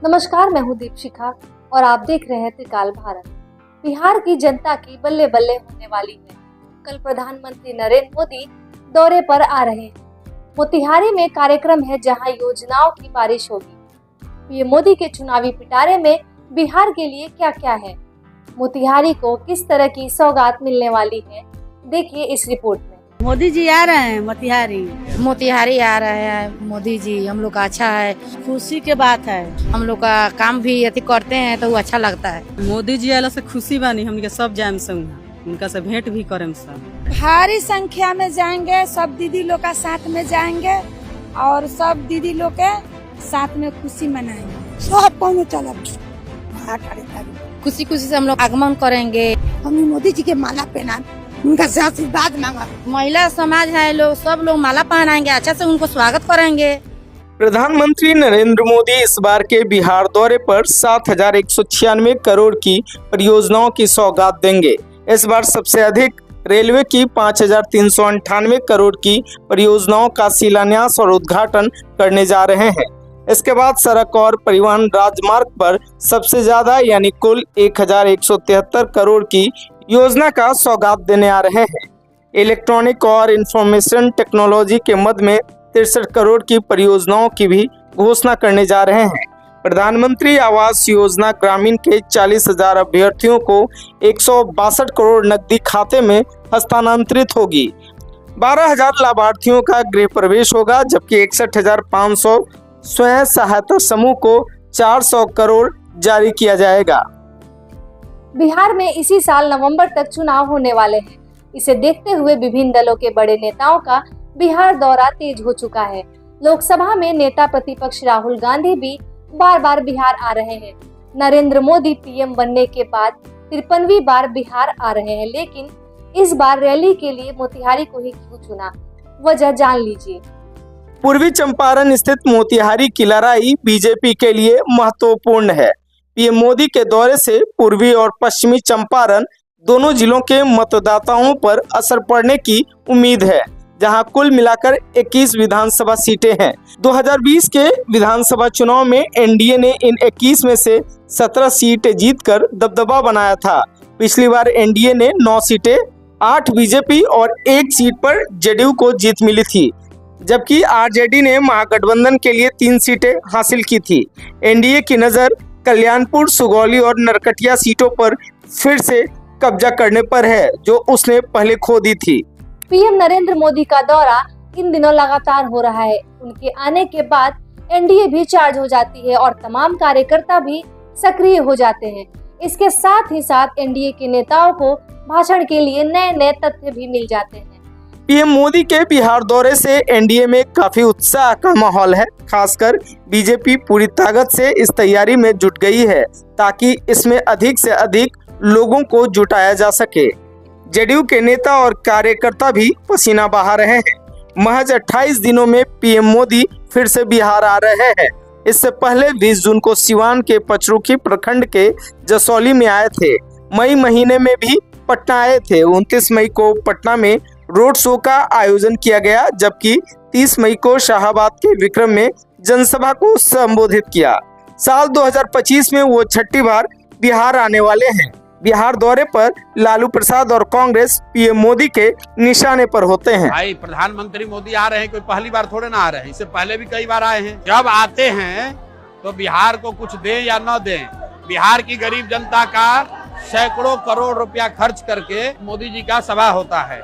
नमस्कार, मैं हूँ दीपशिखा और आप देख रहे हैं त्रिकाल भारत। बिहार की जनता की बल्ले बल्ले होने वाली है। कल प्रधानमंत्री नरेंद्र मोदी दौरे पर आ रहे हैं। मोतिहारी में कार्यक्रम है जहां योजनाओं की बारिश होगी। पीएम मोदी के चुनावी पिटारे में बिहार के लिए क्या क्या है, मोतिहारी को किस तरह की सौगात मिलने वाली है, देखिए इस रिपोर्ट में। मोदी जी आ रहे हैं मोतिहारी आ रहे हैं मोदी जी। हम लोग का अच्छा है, खुशी के बात है। हम लोग का काम भी अति करते हैं तो वो अच्छा लगता है। मोदी जी आला से खुशी बानी, हमके सब जाम से उनका से भेंट भी करें। सब भारी संख्या में जाएंगे, सब दीदी लोग का साथ में जाएंगे और सब दीदी लोग के साथ में खुशी मनाएंगे। सब पहुँच चला खुशी खुशी से हम लोग आगमन करेंगे। हम मोदी जी के माला पहना, उनका से आशीर्वाद मांगा। महिला समाज है, लोग सब लोग माला पहनाएंगे, अच्छा से उनको स्वागत करेंगे। प्रधानमंत्री नरेंद्र मोदी इस बार के बिहार दौरे पर 7,196 करोड़ की परियोजनाओं की सौगात देंगे। इस बार सबसे अधिक रेलवे की 5,398 करोड़ की परियोजनाओं का शिलान्यास और उद्घाटन करने जा रहे हैं। इसके बाद सड़क और परिवहन राजमार्ग पर सबसे ज्यादा यानी कुल 1,173 करोड़ की योजना का सौगात देने आ रहे हैं। इलेक्ट्रॉनिक और इंफॉर्मेशन टेक्नोलॉजी के मद में 63 करोड़ की परियोजनाओं की भी घोषणा करने जा रहे हैं। प्रधानमंत्री आवास योजना ग्रामीण के 40,000 अभ्यर्थियों को 162 करोड़ नकदी खाते में हस्तांतरित होगी। 12,000 लाभार्थियों का गृह प्रवेश होगा, जबकि 61,500 स्वयं सहायता समूह को 400 करोड़ जारी किया जाएगा। बिहार में इसी साल नवंबर तक चुनाव होने वाले हैं। इसे देखते हुए विभिन्न दलों के बड़े नेताओं का बिहार दौरा तेज हो चुका है। लोकसभा में नेता प्रतिपक्ष राहुल गांधी भी बार बार बिहार आ रहे हैं। नरेंद्र मोदी पीएम बनने के बाद 53वीं बार बिहार आ रहे हैं, लेकिन इस बार रैली के लिए मोतिहारी को ही क्यों चुना, वजह जान लीजिए। पूर्वी चंपारण स्थित मोतिहारी की लड़ाई बीजेपी के लिए महत्वपूर्ण है। पीएम मोदी के दौरे से पूर्वी और पश्चिमी चंपारण दोनों जिलों के मतदाताओं पर असर पड़ने की उम्मीद है, जहां कुल मिलाकर 21 विधानसभा सीटें हैं। 2020 के विधानसभा चुनाव में एनडीए ने इन 21 में से 17 सीटें जीतकर दबदबा बनाया था। पिछली बार एनडीए ने 9 सीटें, 8 बीजेपी और 1 सीट पर जेडीयू को जीत मिली थी, जबकि आरजेडी ने महागठबंधन के लिए 3 सीटें हासिल की थी। एनडीए की नजर कल्याणपुर, सुगौली और नरकटिया सीटों पर फिर से कब्जा करने पर है, जो उसने पहले खो दी थी। पीएम नरेंद्र मोदी का दौरा इन दिनों लगातार हो रहा है। उनके आने के बाद एनडीए भी चार्ज हो जाती है और तमाम कार्यकर्ता भी सक्रिय हो जाते हैं। इसके साथ ही साथ एनडीए के नेताओं को भाषण के लिए नए नए तथ्य भी मिल जाते हैं। पीएम मोदी के बिहार दौरे से एनडीए में काफी उत्साह का माहौल है। खासकर बीजेपी पूरी ताकत से इस तैयारी में जुट गई है ताकि इसमें अधिक से अधिक लोगों को जुटाया जा सके। जेडीयू के नेता और कार्यकर्ता भी पसीना बहा रहे हैं। महज 28 दिनों में पीएम मोदी फिर से बिहार आ रहे हैं। इससे पहले 20 जून को सिवान के पचरुखी प्रखंड के जसौली में आए थे। मई महीने में भी पटना आए थे। 29 मई को पटना में रोड शो का आयोजन किया गया, जबकि 30 मई को शाहाबाद के विक्रम में जनसभा को संबोधित किया। साल 2025 में वो छठी बार बिहार आने वाले हैं। बिहार दौरे पर लालू प्रसाद और कांग्रेस पीएम मोदी के निशाने पर होते हैं। भाई प्रधानमंत्री मोदी आ रहे हैं, कोई पहली बार थोड़े ना आ रहे हैं, इससे पहले भी कई बार आए हैं। जब आते हैं तो बिहार को कुछ दें या न दें, बिहार की गरीब जनता का सैकड़ों करोड़ रुपया खर्च करके मोदी जी का सभा होता है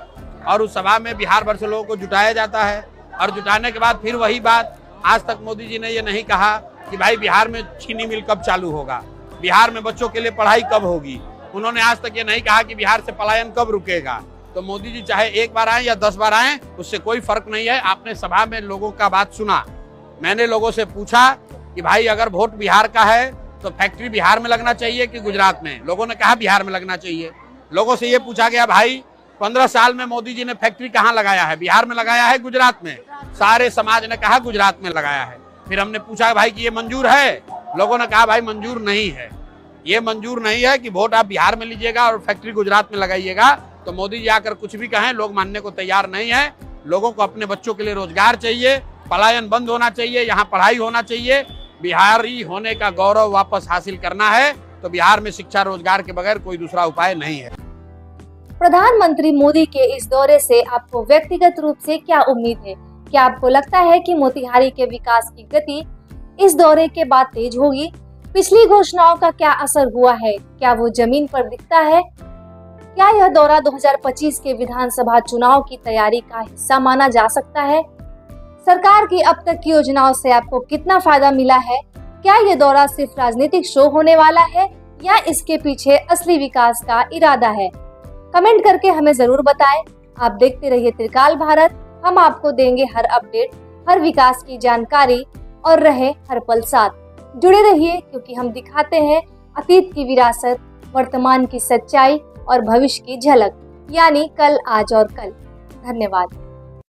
और उस सभा में बिहार भर से लोगों को जुटाया जाता है। और जुटाने के बाद फिर वही बात, आज तक मोदी जी ने ये नहीं कहा कि भाई बिहार में चीनी मिल कब चालू होगा, बिहार में बच्चों के लिए पढ़ाई कब होगी। उन्होंने आज तक ये नहीं कहा कि बिहार से पलायन कब रुकेगा। तो मोदी जी चाहे 1 बार आए या 10 बार आए, उससे कोई फर्क नहीं है। आपने सभा में लोगों का बात सुना। मैंने लोगों से पूछा कि भाई अगर वोट बिहार का है तो फैक्ट्री बिहार में लगना चाहिए कि गुजरात में। लोगों ने कहा बिहार में लगना चाहिए। लोगों से ये पूछा गया भाई 15 साल में मोदी जी ने फैक्ट्री कहाँ लगाया है, बिहार में लगाया है गुजरात में? सारे समाज ने कहा गुजरात में लगाया है। फिर हमने पूछा भाई कि ये मंजूर है? लोगों ने कहा भाई मंजूर नहीं है। ये मंजूर नहीं है कि वोट आप बिहार में लीजिएगा और फैक्ट्री गुजरात में लगाइएगा। तो मोदी जी आकर कुछ भी कहें, लोग मानने को तैयार नहीं है। लोगों को अपने बच्चों के लिए रोजगार चाहिए, पलायन बंद होना चाहिए, यहाँ पढ़ाई होना चाहिए। बिहारी होने का गौरव वापस हासिल करना है तो बिहार में शिक्षा रोजगार के बगैर कोई दूसरा उपाय नहीं है। प्रधानमंत्री मोदी के इस दौरे से आपको व्यक्तिगत रूप से क्या उम्मीद है? क्या आपको लगता है कि मोतिहारी के विकास की गति इस दौरे के बाद तेज होगी? पिछली घोषणाओं का क्या असर हुआ है? क्या वो जमीन पर दिखता है? क्या यह दौरा 2025 के विधानसभा चुनाव की तैयारी का हिस्सा माना जा सकता है? सरकार की अब तक की योजनाओं से आपको कितना फायदा मिला है? क्या यह दौरा सिर्फ राजनीतिक शो होने वाला है या इसके पीछे असली विकास का इरादा है? कमेंट करके हमें जरूर बताएं। आप देखते रहिए त्रिकाल भारत। हम आपको देंगे हर अपडेट, हर विकास की जानकारी और रहे हर पल साथ। जुड़े रहिए क्योंकि हम दिखाते हैं अतीत की विरासत, वर्तमान की सच्चाई और भविष्य की झलक, यानी कल, आज और कल। धन्यवाद।